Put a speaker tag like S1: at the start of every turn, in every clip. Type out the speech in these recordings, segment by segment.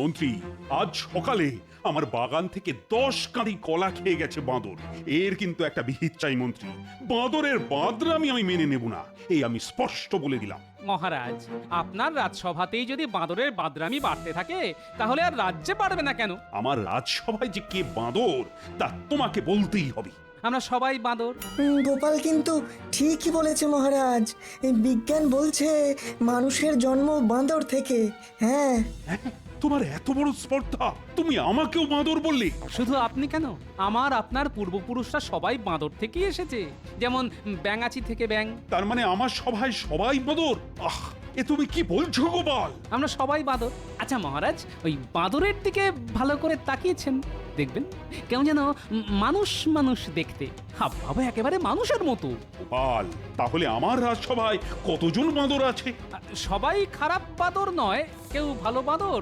S1: মন্ত্রী, আজ সকালে আমার বাগান থেকে 10 কাঁদি কলা খেয়ে গেছে বাঁদর। এর কিন্তু একটা বিহিত চাই মন্ত্রী। বাঁদরের বাঁদরামি আমি মেনে নেব না, এই আমি স্পষ্ট বলে দিলাম।
S2: মহারাজ, আপনার রাজসভাতেই যদি বাঁদরের বাদরামি বাড়তে থাকে তাহলে আর রাজ্যে পারবে না কেন?
S1: আমার রাজসভায় যে কে বাঁদর তা তোমাকে বলতেই হবে।
S2: আমরা সবাই বাঁদর।
S3: গোপাল কিন্তু ঠিকই বলেছে মহারাজ। এই বিজ্ঞান বলছে মানুষের জন্ম বাঁদর থেকে। হ্যাঁ,
S1: হ্যাঁ, তোমার এত বড় স্পর্ধা, তুমি আমাকেও বাঁদর বললে?
S2: শুধু আপনি কেন, আমার আপনার পূর্বপুরুষরা সবাই বাঁদর থেকেই এসেছে। যেমন ব্যাঙাচি থেকে ব্যাঙ।
S1: তার মানে আমার সভায় সবাই বাঁদর? আহ, এ তুমি কি বলছো গোপাল?
S2: আমরা সবাই বাঁদর। আচ্ছা মহারাজ, ওই বাঁদরের দিকে ভালো করে তাকিয়েছেন, দেখবেন কেমন যেন মানুষ মানুষ দেখতে, হাবভাবে একেবারে মানুষের মতো।
S1: গোপাল, তাহলে আমার রাজসভায় কতজন বাঁদর আছে?
S2: সবাই খারাপ বাঁদর নয়, কেউ ভালো বাঁদর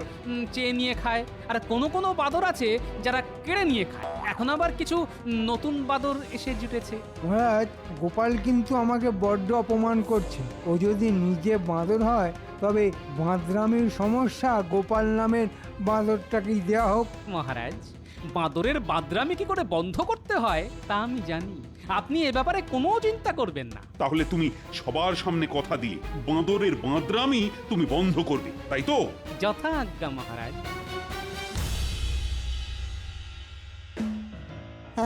S2: চেয়ে নিয়ে খায়, আর কোনো কোনো বাঁদর আছে যারা কেড়ে নিয়ে খায়। এখন আবার কিছু নতুন বাঁদর এসে জুটেছে।
S4: মহারাজ, গোপাল কিন্তু আমাকে বড্ড অপমান করছে। ও যদি নিজে বাঁদর হয় তবে বাঁদরামির সমস্যা গোপাল নামের বাঁদরটাকেই দেওয়া হোক।
S2: মহারাজ, বাঁদরের বাদরামি কি করে বন্ধ করতে হয় তা আমি জানি। আপনি এ ব্যাপারে কোনো চিন্তা করবেন না।
S1: তাহলে তুমি সবার সামনে কথা দিয়ে বাঁদরের বাঁদরামি তুমি বন্ধ করবে, তাই তো?
S2: যথা আজ্ঞা মহারাজ।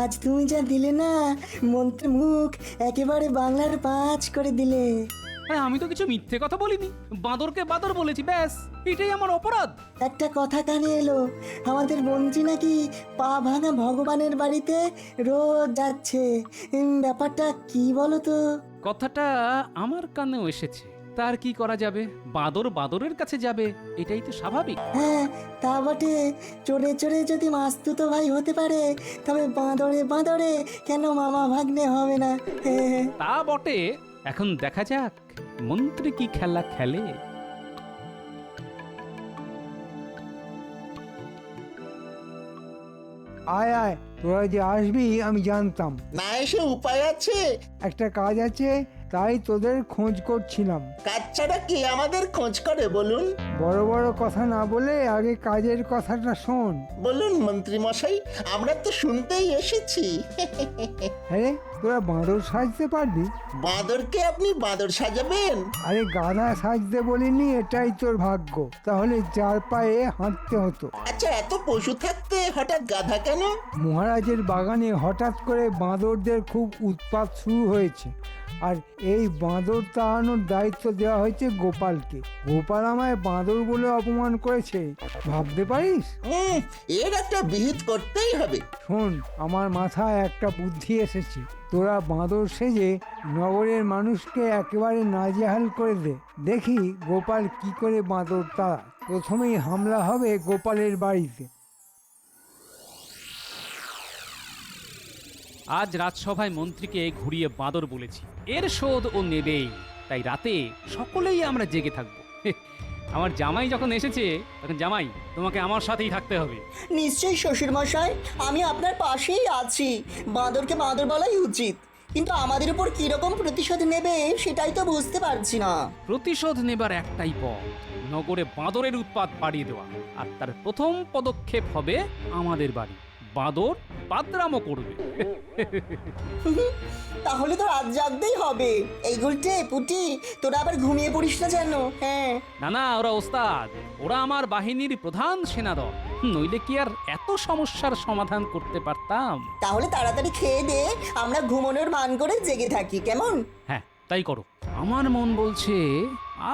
S3: আজ তুমি যা দিলে না, মন্ত্রী মুখ একেবারে বাংলার 5 করে দিলে।
S2: আরে আমি তো কিছু মিথ্যে কথা বলিনি, বাঁদরকে বাঁদর বলেছি, ব্যাস এটাই আমার অপরাধ।
S3: একটা কথা কানে এলো, আমাদের মন্ত্রী নাকি পা ভাঙা ভগবানের বাড়িতে রোজ যাচ্ছে। ব্যাপারটা কি বলো তো?
S2: কথাটা আমার কানেও এসেছে, তার কি করা যাবে? বাঁদর বাঁদরের কাছে যাবে, এটাই তো স্বাভাবিক।
S3: হ্যাঁ, তা বটে। চড়ে চড়ে যদি মাস্তুতো ভাই হতে পারে, তবে বাঁদরে বাঁদরে কেন মামা ভাগ্নে হবে না?
S2: তা বটে। এখন দেখা যাক মন্ত্রী কি খেলা খেলে।
S4: আয় আয়, তোরা যে আসবি আমি জানতাম।
S5: না এসে উপায় আছে?
S4: একটা কাজ আছে, তাই তোদের খোঁজ করছিলাম।
S5: কাজ ছাড়া কি আমাদের খোঁজ করে বলুন?
S4: বড় বড় কথা না বলে আগে কাজের কথাটা শোন।
S5: বলুন মন্ত্রী মশাই, আমরা তো শুনতেই এসেছি।
S4: হ্যাঁ, তোরা বাঁদর সাজতে পারবি?
S5: বাঁদরকে আপনি বাঁদর সাজাবেন?
S4: আরে গাধা সাজতে বলিনি, এটাই তোর ভাগ্য। তাহলে যার পায়ে হাঁটতে হতো।
S5: আচ্ছা, এত পশু থাকতে হঠাৎ গাধা কেন?
S4: মহারাজের বাগানে হঠাৎ করে বাঁদরদের খুব উৎপাত শুরু হয়েছে, আর এই বাঁদর তাড়ানোর দায়িত্ব দেওয়া হয়েছে গোপালকে। গোপাল আমায় বাঁদর বলে অপমান করেছে, ভাবতে পারিস?
S5: এর একটা বিহিত করতেই হবে।
S4: শোন, আমার মাথায় একটা বুদ্ধি এসেছে। তোরা বাঁদর সেজে নগরের মানুষকে একেবারে নাজেহাল করে দে, দেখি গোপাল কি করে বাঁদর তাড়ায়। প্রথমেই হামলা হবে গোপালের বাড়িতে।
S2: আজ রাজসভায় মন্ত্রীকে ঘুরিয়ে বাঁদর বলেছি, এর শোধ ও নেবেই। তাই রাতে সকলেই আমরা জেগে থাকবো। আমার জামাই যখন এসেছে, তখন জামাই তোমাকে আমার সাথেই থাকতে হবে।
S3: নিশ্চয়ই শ্বশুর মশাই, আমি আপনার পাশেই আছি। বাঁদরকে বাঁদর বলাই উচিত, কিন্তু আমাদের উপর কিরকম প্রতিশোধ নেবে সেটাই তো বুঝতে পারছি না।
S2: প্রতিশোধ নেবার একটাই পথ, নগরে বাঁদরের উৎপাত বাড়িয়ে দেওয়া। আর তার প্রথম পদক্ষেপ হবে আমাদের বাড়ি। বাঁদর বাদরামও করবে।
S3: তাহলে তো রাত জাগতেই হবে। এই গুলটে পুটি, তোরা আবার ঘুমিয়ে পড়িস না যেন। হ্যাঁ,
S2: না না, ওরা ওস্তাদ, ওরা আমার বাহিনীর প্রধান সেনাদল, নইলে কি আর এত সমস্যার সমাধান করতে পারতাম?
S3: তাহলে তাড়াতাড়ি খেয়ে দে, আমরা ঘুমানোর মান করে জেগে থাকি, কেমন?
S2: হ্যাঁ, তাই করো। আমার মন বলছে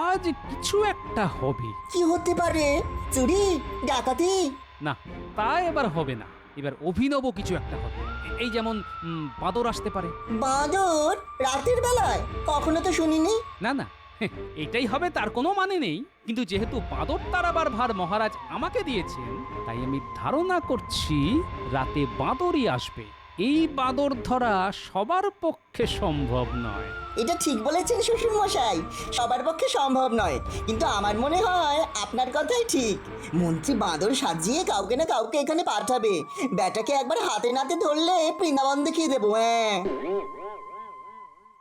S2: আজ কিছু একটা হবে।
S3: কি হতে পারে? চুরি, ডাকাতি?
S2: না, তা এবার হবে না। এবার অভিনব কিছু একটা হবে। এই যেমন বাঁদর আসতে পারে।
S3: বাঁদর রাতের বেলায়? কখনো তো শুনিনি।
S2: না না, এটাই হবে তার কোনো মানে নেই, কিন্তু যেহেতু বাঁদর তাড়াবার ভার মহারাজ আমাকে দিয়েছেন, তাই আমি ধারণা করছি রাতে বাঁদরই আসবে। এই বাঁদর ধরা সবার পক্ষে সম্ভব নয়।
S3: এটা ঠিক বলেছেন শ্বশুর মশাই, সবার পক্ষে সম্ভব নয়, কিন্তু আমার মনে হয় আপনার কথাই ঠিক। মন্ত্রী বাঁদর সাজিয়ে কাউকে না কাউকে এখানে পাঠাবে। ব্যাটাকে একবার হাতে নাতে ধরলে বৃন্দাবন দেখিয়ে দেবো। হ্যাঁ,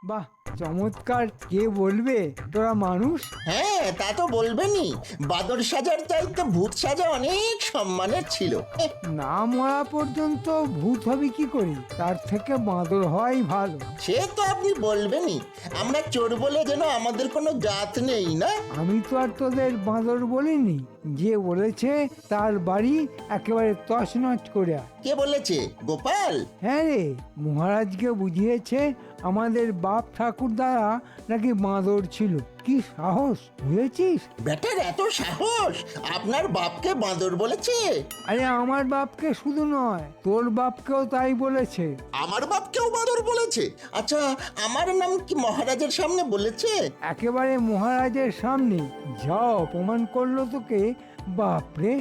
S4: বাহ চমৎকার, কে বলবে তোরা মানুষ?
S5: হ্যাঁ তা তো বলবেনই, বাদর সাজার চাইতে ভূত সাজা অনেক সম্মানের ছিল।
S4: না মরা পর্যন্ত ভূত হবে কি করে? তার থেকে বাঁদর হওয়াই ভালো।
S5: সে তো আপনি বলবেনই, আমরা চোর বলে যেন আমাদের কোনো জাত নেই না।
S4: আমি তো আর তোদের বাঁদর বলিনি, যে বলেছে তার বাড়ি একেবারে তছনছ করে আয়।
S5: কে বলেছে? গোপাল?
S4: হ্যাঁ রে, মহারাজকে বুঝিয়েছে আমাদের বাপ ঠাকুর দ্বারা নাকি বাঁদর ছিল। কি সাহস, বুঝেছিস?
S5: বেটার এত সাহস, আপনার বাপকে বাঁদর বলেছে?
S4: আরে আমার বাপকে শুধু নয়, তোর বাপকেও তাই বলেছে।
S5: আমার বাপকেও বাঁদর বলেছে? আচ্ছা, আমার নাম কি মহারাজের সামনে বলেছে?
S4: একেবারে মহারাজের সামনে। যা অপমান করলো তোকে, বাপরে!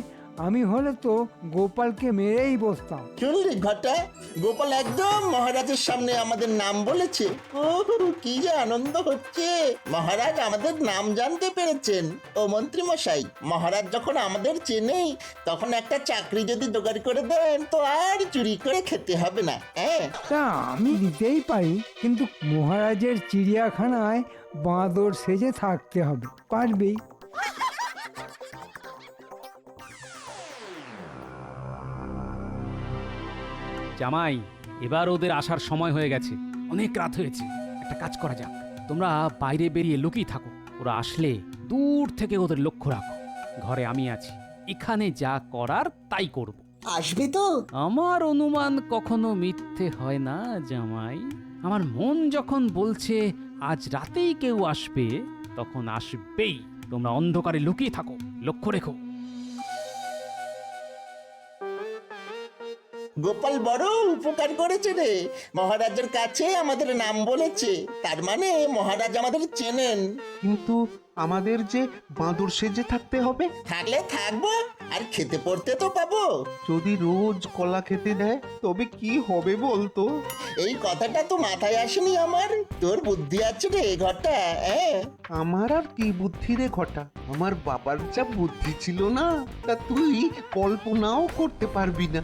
S4: আমি হলে তো গোপালকে মেরেই বসতাম।
S5: শুনলি ঘটা, গোপাল একদম মহারাজের সামনে আমাদের নাম বলেছে। ও কি যে আনন্দ হচ্ছে, মহারাজ আমাদের নাম জানতে পেরেছেন। ও মন্ত্রী মশাই, মহারাজ যখন আমাদের চেনেই, তখন একটা চাকরি যদি জোগাড় করে দেন তো আর চুরি করে খেতে হবে না। হ্যাঁ,
S4: তা আমি দিতেই পারি, কিন্তু মহারাজের চিড়িয়াখানায় বাঁদর সেজে থাকতে হবে। পারবেই?
S2: জামাই, এবার ওদের আসার সময় হয়ে গেছে, অনেক রাত হয়েছে। একটা কাজ করা যাক, তোমরা বাইরে বেরিয়ে লুকিয়ে থাকো। ওরা আসলে দূর থেকে ওদের লক্ষ্য রাখো। ঘরে আমি আছি, এখানে যা করার তাই করব।
S3: আসবে তো?
S2: আমার অনুমান কখনো মিথ্যে হয় না জামাই। আমার মন যখন বলছে আজ রাতেই কেউ আসবে, তখন আসবেই। তোমরা অন্ধকারে লুকিয়ে থাকো, লক্ষ্য রেখো।
S5: গোপাল বড় উপকার করেছে রে, মহারাজের কাছে আমাদের নাম বলেছে, তার মানে মহারাজ আমাদের চেনেন।
S6: কিন্তু আমাদের যে বাঁদর সেজে থাকতে হবে,
S5: থাকলে থাকবো, আর খেতে পড়তে তো পাবো।
S6: যদি রোজ কলা খেতে দেয় তবে কি হবে বলতো?
S5: এই কথাটা তো মাথায় আসেনি আমার। তোর বুদ্ধি আছে রে ঘটা, হ্যাঁ?
S6: আমার আর কি বুদ্ধি রে ঘটা, আমার বাবার যা বুদ্ধি ছিল না, তা তুই কল্পনাও করতে পারবি না।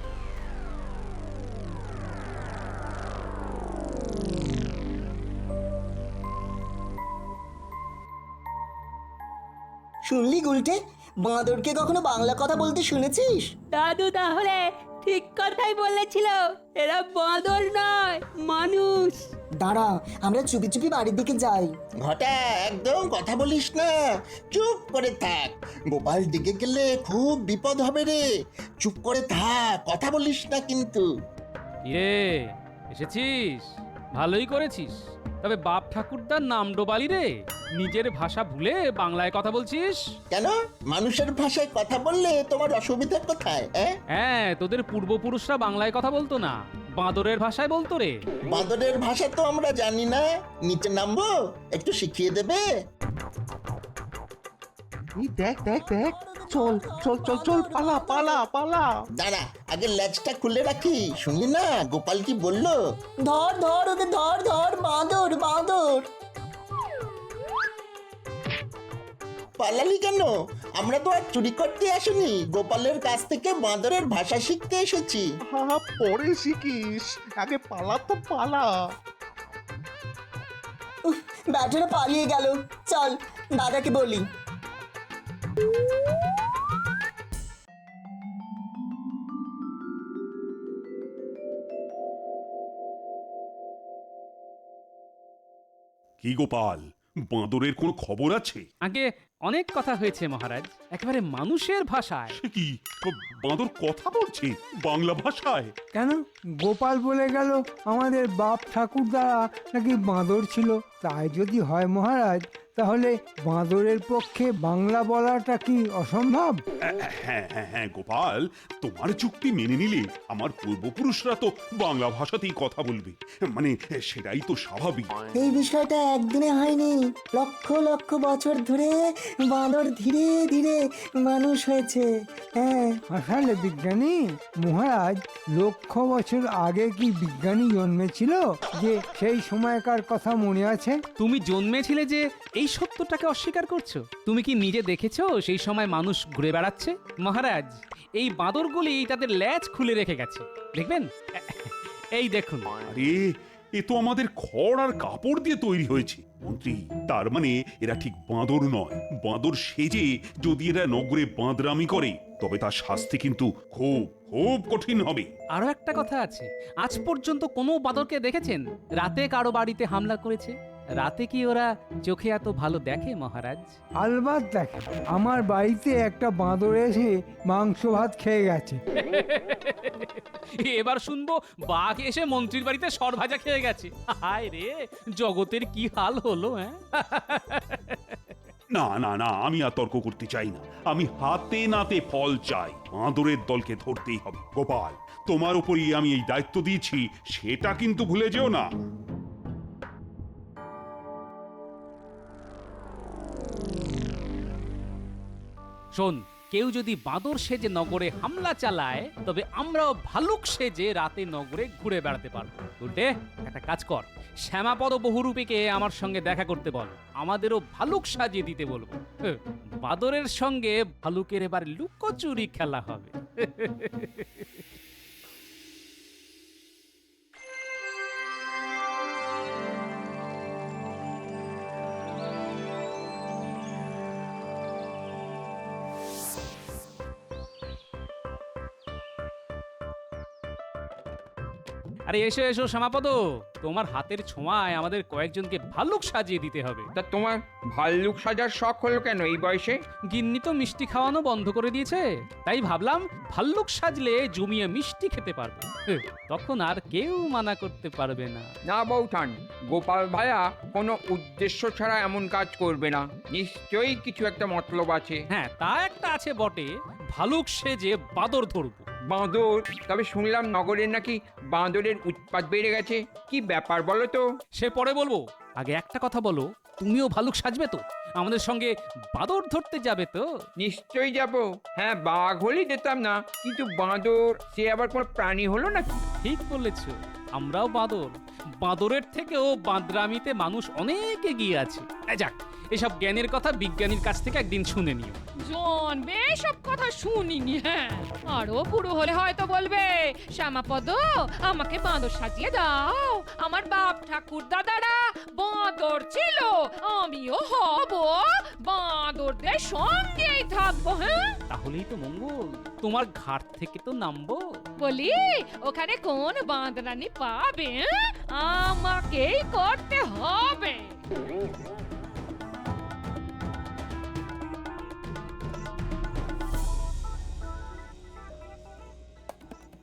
S3: শুনলি গুলটে, বাঁদরকে কখনো বাংলা কথা বলতে শুনেছিস?
S7: দাদু তাহলে ঠিক কথাই বলেছিল, এরা বাঁদর নয়, মানুষ।
S3: দাঁড়া, আমরা চুপি চুপি বাড়ির দিকে যাই।
S5: ঘটা একদম কথা বলিস না, চুপ করে থাক। গোপাল দিকে গেলে খুব বিপদ হবে রে, চুপ করে থাক, কথা বলিস না কিন্তু।
S2: ইয়ে, এসেছিস? ভালোই করেছিস। তবে বাপ ঠাকুরদার নাম ডোবালি রে, নিজের ভাষা ভুলে বাংলায় কথা বলছিস।
S5: কেন, মানুষের ভাষায় কথা বললে তোমার অসুবিধা কোথায়?
S2: হ্যাঁ, তোদের পূর্বপুরুষরা বাংলায় কথা বলতো না, বাঁদরের ভাষায় বলতো রে।
S5: বাঁদরের ভাষা তো আমরা জানি না, নিচে নামবো, একটু শিখিয়ে দেবে?
S6: এই দেখ দেখ দেখ, চল চল চল চল, পালা পালা পালা।
S5: দাঁড়া, আগে লেজটা খুলে রাখি। শুনলি না গোপাল কি বললো?
S3: ধর ধর ওদের, ধর ধর, বাঁদর বাঁদর।
S5: পালালি কেন? আমরা তো আর চুরি করতে আসিনি, গোপালের কাছ থেকে বাঁদরের ভাষা শিখতে এসেছি।
S6: হা পরে শিখিস, আগে পালা তো পালা।
S3: ব্যাটারা পালিয়ে গেল। চল দাদাকে বলি।
S1: কি গোপাল, বাঁদরের কোনো খবর আছে?
S2: আগে অনেক কথা হয়েছে মহারাজ, একেবারে মানুষের ভাষায়।
S1: সে কি, বাঁদর কথা বলছে বাংলা ভাষায়?
S4: কেন? গোপাল বলে গেল আমাদের বাপ ঠাকুর দ্বারা নাকি বাঁদর ছিল। তাই যদি হয় মহারাজ, তাহলে বাঁদরের পক্ষে বাংলা বলাটা কি অসম্ভব?
S1: হ্যাঁ হ্যাঁ হ্যাঁ গোপাল, তোমার যুক্তি মেনে নিলে আমার পূর্বপুরুষরা তো বাংলা ভাষাতেই কথা বলবে, মানে সেটাই তো স্বাভাবিক।
S3: এই বিষয়টা একদিনে হয়নি, লক্ষ লক্ষ বছর ধরে বাঁদর ধীরে ধীরে মানুষ হয়েছে। হ্যাঁ,
S4: আসলে বিজ্ঞানী মহারাজ, লক্ষ বছর আগে কি বিজ্ঞানী জন্মেছিল যে সেই সময়কার কথা মনে আছে?
S2: তুমি জন্মেছিলে যে এই সত্যটাকে অস্বীকার করছো? তুমি কি নিজে দেখেছো সেই সময় মানুষ ঘুরে বেড়াচ্ছে? মহারাজ, এই বাঁদরগুলি তাদের লেজ খুলে রেখে গেছে, দেখবেন। এই দেখুন।
S1: আরে এ তো আমাদের খড় আর কাপড় দিয়ে তৈরি হয়েছে। মন্ত্রী, তার মানে এরা ঠিক বাঁদর নয়। বাঁদর সেজে যদি এরা নগরে বাঁদরামি করে তবে তার শাস্তি কিন্তু খুব খুব কঠিন হবে।
S2: আরো একটা কথা আছে, আজ পর্যন্ত কোনো বাদরকে দেখেছেন রাতে কারো বাড়িতে হামলা করেছে? রাতে কি ওরা চোখে এত ভালো দেখে মহারাজ?
S4: আলবাত দেখে, আমার বাড়িতে একটা বাঁদর এসে মাংস ভাত খেয়ে গেছে।
S2: এবার শুনবো বাঘ এসে মন্ত্রীর বাড়িতে সরভাজা খেয়ে গেছে। হায় রে, জগতের কি হাল হলো, হ্যাঁ?
S1: না না না, আমি আর তর্ক করতে চাই না। আমি হাতে নাতে ফল চাই। বাঁদরের দলকে ধরতেই হবে। গোপাল, তোমার উপরই আমি এই দায়িত্ব দিয়েছি, সেটা কিন্তু ভুলে যেও না।
S2: শোন, কেউ যদি বাঁদর সেজে নগরে হামলা চালায় তবে আমরাও ভালুক সেজে রাতে নগরে ঘুরে বেড়াতে পারবো। উল্টে একটা কাজ কর, শ্যামাপদ বহুরূপীকে আমার সঙ্গে দেখা করতে বল, আমাদেরও ভালুক সাজিয়ে দিতে বলবো। বাদরের সঙ্গে ভালুকের এবার লুকোচুরি খেলা হবে। আরে এসো এসো শ্যামাপদ, তোমার হাতের ছোঁয়ায় আমাদের কয়েকজনকে ভালুক সাজিয়ে দিতে হবে।
S8: তা তোমার ভাল্লুক সাজার শখ হলো কেন এই বয়সে?
S2: গিন্নি তো মিষ্টি খাওয়ানো বন্ধ করে দিয়েছে, তাই ভাবলাম ভাল্লুক সাজলে জমিয়ে মিষ্টি খেতে পারবো। তখন আর কেউ মানা করতে পারবে না।
S8: না বৌঠান, গোপাল ভাইয়া কোনো উদ্দেশ্য ছাড়া এমন কাজ করবে না। নিশ্চয়ই কিছু একটা মতলব আছে।
S2: হ্যাঁ, তা একটা আছে বটে, ভালুক সেজে বাদর ধরবো।
S8: বাঁদর? তবে শুনলাম নগরের নাকি বাঁদরের উৎপাত বেড়ে গেছে। কি ব্যাপার বলো তো?
S2: সে পরে বলবো, আগে একটা কথা বলো, তুমিও ভালুক সাজবে তো? আমাদের সঙ্গে বাদর ধরতে যাবে তো?
S8: নিশ্চয়ই যাব। হ্যাঁ, বাঘ হলেই যেতাম না, কিন্তু বাঁদর সে আবার কোনো প্রাণী হলো নাকি?
S2: ঠিক বলেছ, আমরাও বাদর। বাদরের থেকেও বাঁদরামিতে মানুষ অনেক এগিয়ে আছে। যাক, এসব জ্ঞানের কথা বিজ্ঞানীর কাছ থেকে একদিন শুনে নিও।
S9: জন বেসব কথা শুনিনি। হ্যাঁ, আরো বুড়ো হলে হয়তো বলবে, শ্যামাপদ আমাকে বাঁদর সাজিয়ে দাও, আমার বাপ ঠাকুর দাদারা বাঁদর ছিল, আমিও হব, বাঁদরদের সঙ্গেই থাকবো। হ্যাঁ,
S2: তাহলেই তো মঙ্গল, তোমার ঘাট থেকে তো নামবো।
S9: বলি ওখানে কোন বাঁদরানি পাবে? হ্যাঁ? আমাকেই করতে হবে।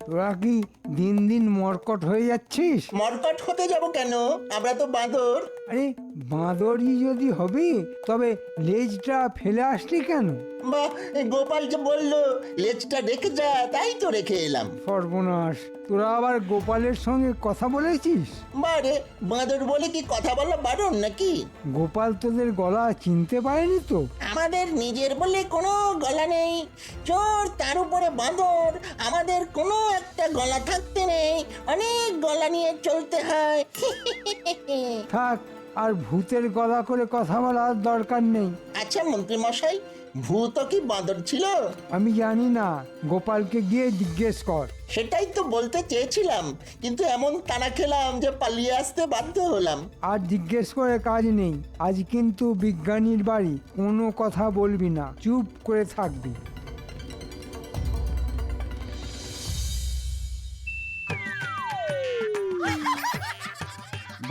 S4: তোরা কি দিন দিন মরকট হয়ে যাচ্ছিস?
S5: মরকট হতে যাব কেন? আমরা তো বাঁদর।
S4: আরে বাঁদরই যদি হবি তবে লেজটা ফেলে আসলি কেন?
S5: বা গোপাল যে বললো লেজটা রেখে যা, তাই তো রেখে এলাম।
S4: সর্বনাশ, তোরা আবার গোপালের সঙ্গে কথা বলেছিস?
S5: বারে, বাঁদর বলে কি কথা বলা বারণ নাকি?
S4: গোপাল তোদের গলা চিনতে পারেনি তো?
S5: আমাদের নিজের বলে কোনো গলা নেই। চোর, তার উপরে বাঁদর, আমাদের কোনো একটা গলা থাকতে নেই, অনেক গলা নিয়ে চলতে হয়।
S4: থাক, আর ভূতের গলা করে কথা বলার দরকার নেই।
S5: আচ্ছা মন্ত্রী মশাই, ভূত কি বাঁদর ছিল?
S4: আমি জানি না, গোপালকে গিয়ে জিজ্ঞেস কর।
S5: সেটাই তো বলতে চেয়েছিলাম, কিন্তু এমন টানা খেলাম যে পালিয়ে আসতে বাধ্য হলাম।
S4: আর জিজ্ঞেস করে কাজ নেই, আজ কিন্তু বিজ্ঞানীর বাড়ি, কোনো কথা বলবি না, চুপ করে থাকবি।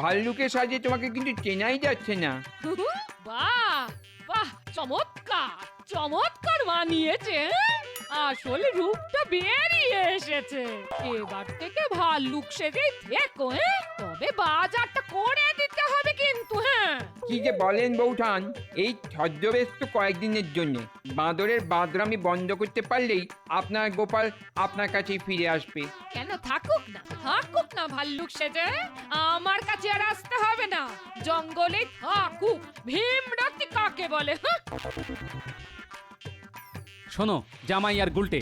S8: ভাল্লুকের সাজে তোমাকে কিন্তু চেনাই যাচ্ছে না।
S9: বাহ বাহ, চমৎকার চমৎকার মানিয়েছে। আসল রূপটা বেরিয়ে এসেছে। এবার থেকে ভাল্লুক সেজেই থেকো। তবে বাজারটা করে দিতে হবে কিন্তু। হ্যাঁ,
S8: কি যে বলেন বৌঠান, এই ছদ্মবেশ তো কয়েকদিনের জন্য। বাঁদরের বাঁদরামি বন্ধ করতে পারলেই আপনার গোপাল আপনার কাছেই ফিরে আসবে।
S9: কেন থাকুক না ভাল্লুক সেজে, আমার কাছে আর আসতে হবে না। জঙ্গলে থাকুক, ভীমরাতি কাকে বলে। হ্যাঁ,
S2: শোনো জামাই আর গুলটে,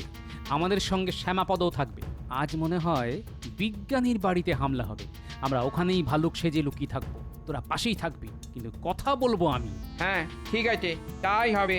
S2: আমাদের সঙ্গে শ্যামাপদও থাকবে। আজ মনে হয় বিজ্ঞানীর বাড়িতে হামলা হবে, আমরা ওখানেই ভালুক সেজে লুকিয়ে থাকবো। তোরা পাশেই থাকবি, কিন্তু কথা বলবো আমি।
S8: হ্যাঁ ঠিক আছে, তাই হবে।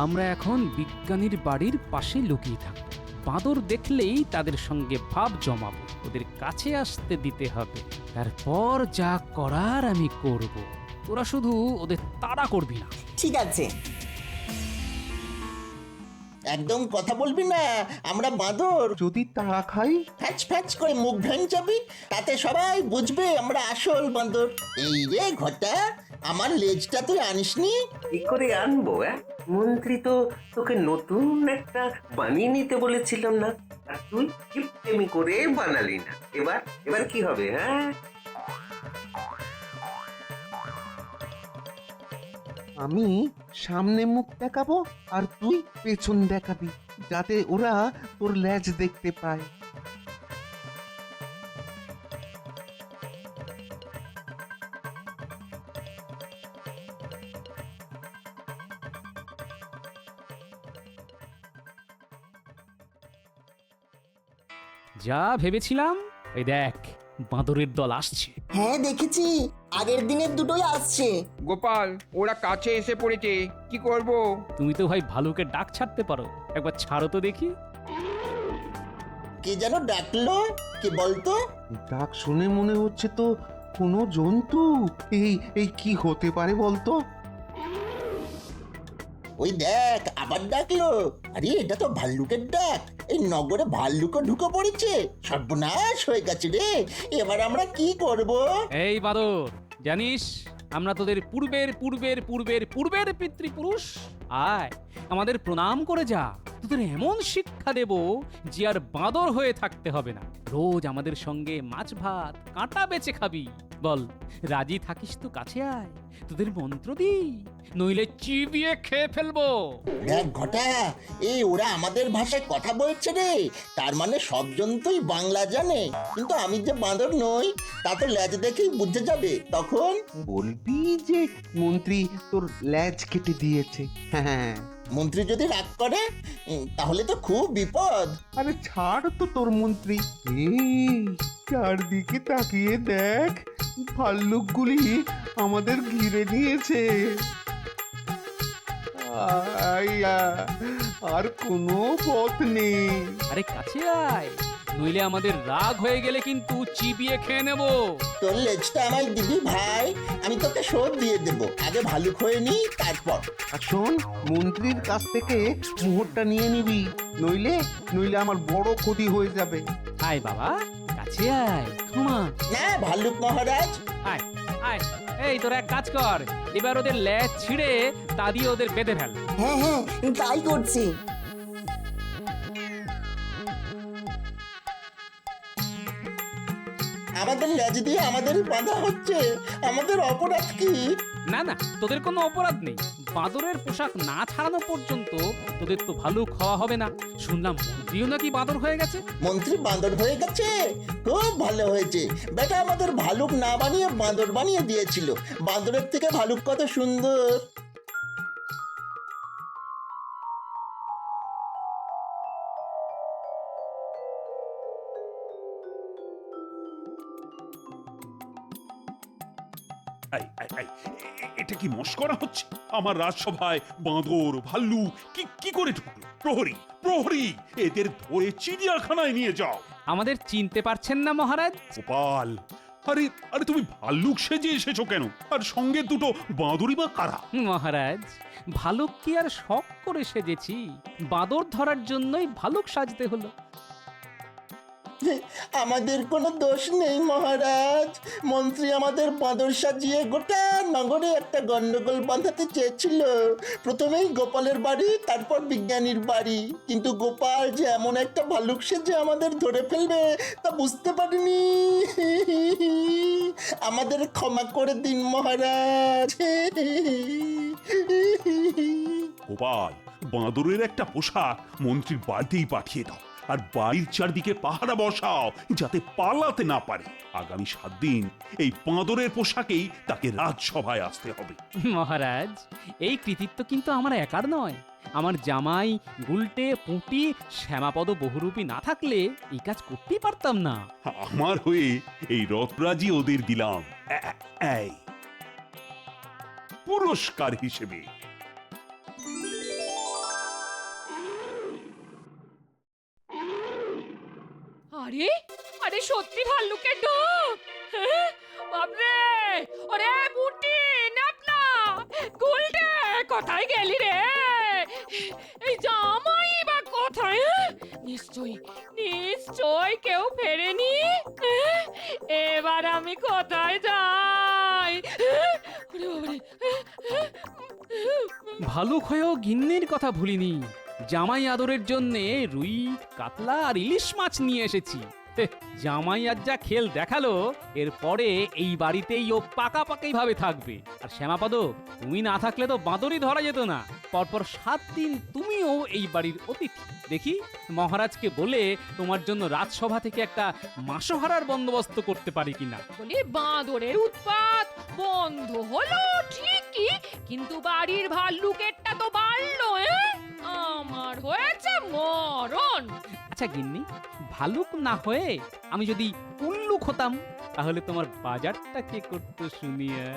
S2: আমরা এখন বিজ্ঞানীর বাড়ির পাশে লুকিয়ে থাকবো। বাঁদর দেখলেই তাদের সঙ্গে ভাব জমাবো, ওদের কাছে আসতে দিতে হবে। তারপর যা করার আমি করব। তোরা শুধু ওদের তাড়া করবি না।
S3: ঠিক আছে।
S5: একদম কথা বলবি না, আমরা বাঁদর।
S6: যদি তাড়া খাই?
S5: ফ্যাচ ফ্যাচ করে মুখ ভেঙে যাবি, তাতে সবাই বুঝবে আমরা আসল বাঁদর। এই রে ঘটা, আমার লেজটা তুই আনিসনি?
S10: কি করে আনবো? মন্ত্রী তো তোকে নতুন একটা বানিয়ে নিতে বলেছিলাম না, আর তুই কিপটেমি করে বানালি না। এবার এবার কি হবে? হ্যাঁ,
S6: আমি সামনে মুখ দেখাবো আর তুই পেছন দেখাবি, যাতে ওরা তোর লেজ দেখতে পায়।
S2: যা ভেবেছিলাম, এই দেখ বাঁদরের দল আসছে।
S3: হ্যাঁ দেখেছি, আগের দিনের দুটোই আসছে।
S8: গোপাল, ওরা কাছে এসে পড়েছে, কি করব?
S2: তুমি তো ভাই ভালুকের ডাক ছাড়তে পারো, একবার ছাড়ো তো দেখি।
S5: কে যেন ডাকলো, কে বলতো?
S6: ডাক শুনে মনে হচ্ছে তো কোনো জন্তু। এই এই কি হতে পারে বলতো?
S5: ওই দেখ, আবার ডাকলো। আরে এটা তো ভাল্লুকের ডাক। এই নগরে ভাল্লুকও ঢুকে পড়েছে, সর্বনাশ হয়ে গেছে রে। এবার আমরা কি করব?
S2: এই বাঁদর, জানিস আমরা তোদের পূর্বের পূর্বের পূর্বের পূর্বের পিতৃপুরুষ। আয় আমাদের প্রণাম করে যা। তোদের এমন শিক্ষা দেব যে আর বাঁদর হয়ে থাকতে হবে না। রোজ আমাদের সঙ্গে মাছ ভাত কাঁটা বেচে খাবি। বল, রাজি থাকিস তো কাছে আয়, তোদের মন্ত্র দিই, নইলে চিবিয়ে খেয়ে ফেলবো।
S5: দেখ ঘটা, এই ওরা আমাদের ভাষায় কথা বলছে রে। তার মানে সব জন্তুই বাংলা জানে, কিন্তু আমি যে বাঁদর নই তা তো লেজ দেখেই বুঝে যাবে। তখন
S6: বলবি যে মন্ত্রী তোর লেজ কেটে দিয়েছে। হ্যাঁ,
S5: মন্ত্রী যদি রাগ করে, তাহলে তো খুব বিপদ।
S6: আরে ছাড় তো তোর মন্ত্রী। এই চারদিকে তাকিয়ে দেখ, ভাল্লুকগুলি আমাদের ঘিরে নিয়েছে। আইয়া, আর কোনো পথ নেই।
S2: আরে কাছে আয়, নইলে আমাদের রাগ হয়ে গেলে কিন্তু চিবিয়ে খেয়ে নেব।
S5: তোর লেজটা আমায় দিবি ভাই, আমি তোকে শোধ দিয়ে দেবো। আগে ভালুক হয়ে নি, তারপর।
S6: আর শোন, মন্ত্রীর কাছ থেকে মোহরটা নিয়ে নিবি, নইলে নইলে আমার বড় ক্ষতি হয়ে যাবে।
S2: আয় বাবা, কাছে আয়, ক্ষমা
S5: না ভাল্লুক মহারাজ,
S2: আয় আয়। এই তোরা এক কাজ কর, এবার ওদের ল্যাজ ছিঁড়ে তা দিয়ে ওদের বেঁধে ফেল।
S3: হ্যাঁ হ্যাঁ, তাই করছি।
S5: আমাদের লেজ দিয়ে আমাদেরই বাঁধা হচ্ছে, আমাদের অপরাধ কি?
S2: না না, তোদের কোনো অপরাধ নেই। বাঁদরের পোশাক না ছাড়ানো পর্যন্ত তোদের তো ভালো খাওয়া হবে না। শুনলাম মন্ত্রীও নাকি বাঁদর হয়ে গেছে।
S5: মন্ত্রী বাঁদর হয়ে গেছে? খুব ভালো হয়েছে। বেটা আমাদের ভালুক না বানিয়ে বাঁদর বানিয়ে দিয়েছিল। বাঁদরের থেকে ভালুক কত সুন্দর।
S1: এটা কি মস্করা হচ্ছে? আমার রাজসভায় বাঁদর ভাল্লু কি কি করে ঢুকলো? প্রহরী, প্রহরী, এদের ধরে চিড়িয়াখানায় নিয়ে যাও।
S2: আমাদের চিনতে পারছেন না মহারাজ?
S1: গোপাল, আরে আরে তুমি ভাল্লুক সেজে এসেছো কেন? আর সঙ্গে দুটো বাঁদরই বা কারা?
S2: মহারাজ, ভালুক কি আর শখ করে সেজেছি? বাঁদর ধরার জন্যই ভালুক সাজতে হলো।
S5: আমাদের কোনো দোষ নেই মহারাজ। মন্ত্রী আমাদের বাঁদর সাজিয়ে গোটা নগরে একটা গন্ডগোল বাঁধাতে চেয়েছিল। প্রথমেই গোপালের বাড়ি, তারপর বিজ্ঞানীর বাড়ি। কিন্তু গোপাল যে এমন একটা ভালুক সেজে আমাদের ধরে ফেলবে তা বুঝতে পারিনি। আমাদের ক্ষমা করে দিন মহারাজ।
S1: গোপাল, বাঁদরের একটা পোশাক মন্ত্রীর বাড়িতেই পাঠিয়ে দাও, আর বাড়ির চারদিকে পাহারা বসাও যাতে পালাতে না পারে। আগামী 7 দিন এই বাঁদরের পোশাকেই তাকে রাজসভায় আসতে হবে।
S2: মহারাজ, এই কৃতিত্ব কিন্তু আমার একার নয়। আমার জামাই গুলটে, পুঁটি, শ্যামাপদ বহুরূপী না থাকলে এই কাজ করতেই পারতাম না।
S1: আমার হয়ে এই রথরাজি ওদের দিলাম এই পুরস্কার হিসেবে।
S9: আরে আরে সত্যি ভাল্লুকের ঢোক হ্যাঁ? বাপরে ওরে বুটি নাপলা গুলটে কোথায় গেলি রে এই জামাই বা কোথায় হ্যাঁ? নিশ্চয় কেউ ফেরেনি হ্যাঁ? এবার আমি কোথায় যাই হ্যাঁ? ওরে বাবারে,
S2: ভালুক হয়েও গিন্নির কথা ভুলিনি। জামাই আদরের জন্যে রুই কাতলা আর ইলিশ মাছ নিয়ে এসেছি। জামাই আজ যা খেল দেখালো, এরপরে এই বাড়িতেই ও পাকাপাকি ভাবে থাকবে। আর শ্যামাপদ, তুমি না থাকলে তো বাঁদরই ধরা যেত না। পরপর 7 দিন তুমিও এই বাড়ির অতিথি। দেখি মহারাজকে বলে তোমার জন্য রাজসভা থেকে একটা মাসোহারার বন্দোবস্ত করতে পারি কিনা।
S9: বলি বাঁদরের উৎপাত বন্ধ হলো ঠিকই, কিন্তু বাড়ির ভাল্লুকেরটা তো বাড়লো আমার হয়েছে মরণ।
S2: আচ্ছা গিন্নি, ভালুক না হয়ে আমি যদি উল্লুক হতাম, তাহলে তোমার বাজারটা কে করতো শুনিয়া?